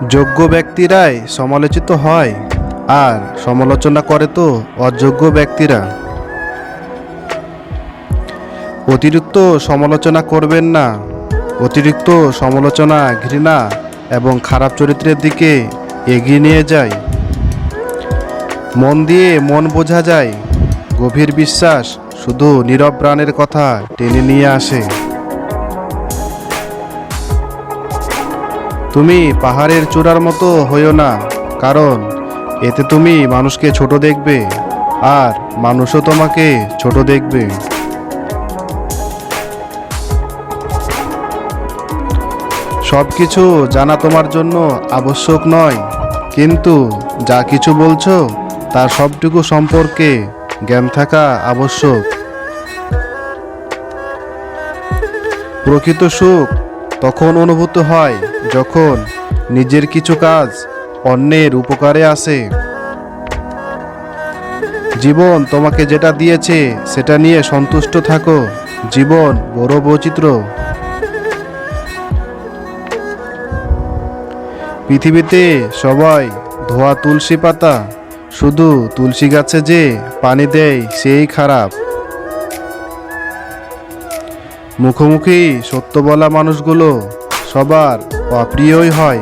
যোগ্য ব্যক্তিরাই সমালোচিত হয়, আর সমালোচনা করে তো অযোগ্য ব্যক্তিরা। অতিরিক্ত সমালোচনা করবেন না। অতিরিক্ত সমালোচনা ঘৃণা এবং খারাপ চরিত্রের দিকে এগিয়ে নিয়ে যায়। মন দিয়ে মন বোঝা যায়। গভীর বিশ্বাস শুধু নীরব প্রাণের কথা টেনে নিয়ে আসে। তুমি পাহাড়ের চূড়ার মতো হইও না, কারণ এতে তুমি মানুষকে ছোট দেখবে, আর মানুষও তোমাকে ছোট দেখবে। সব কিছু জানা তোমার জন্য আবশ্যক নয়, কিন্তু যা কিছু বলছো তার সবটুকু সম্পর্কে জ্ঞান থাকা আবশ্যক। প্রকৃত সুখ তখন অনুভূত হয় যখন নিজের কিছু কাজ অন্যের উপকারে আসে। জীবন তোমাকে যেটা দিয়েছে সেটা নিয়ে সন্তুষ্ট থাকো। জীবন বড় বৈচিত্র্য। পৃথিবীতে সবাই ধোয়া তুলসী পাতা, শুধু তুলসী গাছে যে পানি দেয় সেই খারাপ। মুখোমুখি সত্য বলা মানুষগুলো সবার অপ্রিয়ই হয়।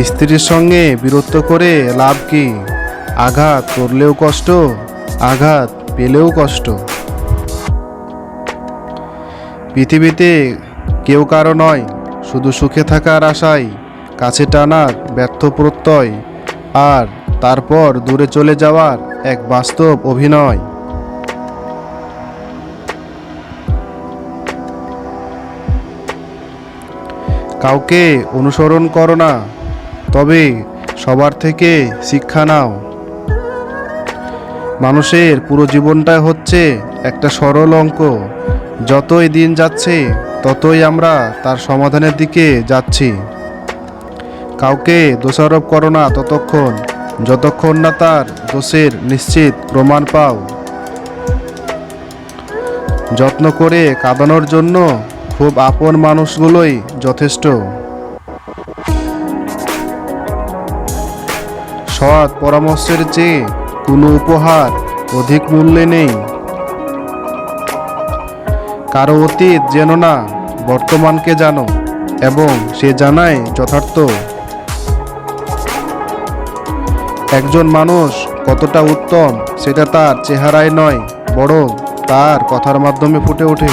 স্ত্রীর সঙ্গে বিরক্ত করে লাভ কি? আঘাত করলেও কষ্ট, আঘাত পেলেও কষ্ট। পৃথিবীতে কেউ কারো নয়, শুধু সুখে থাকার আশায় কাছে টানার ব্যর্থ প্রত্যয়, আর তারপর দূরে চলে যাওয়ার এক বাস্তব অভিনয়। কাউকে অনুসরণ করো না, তবে সবার থেকে শিক্ষা নাও। মানুষের পুরো জীবনটাই হচ্ছে একটা সরল অঙ্ক। যতই দিন যাচ্ছে ততই আমরা তার সমাধানের দিকে যাচ্ছি। কাউকে দোষারোপ করো না যতক্ষণ না তার দোষের নিশ্চিত প্রমাণ পাও। যত্ন করে কাঁদানোর জন্য খুব আপন মানুষগুলোই যথেষ্ট। সৎ পরামর্শের চেয়ে কোনো উপহার অধিক মূল্যে নেই। কারো অতীত জেনো না, বর্তমানকে জানো, এবং সে জানাই যথার্থ। একজন মানুষ কতটা উত্তম সেটা তার চেহারায় নয়, বরং তার কথার মাধ্যমে ফুটে ওঠে।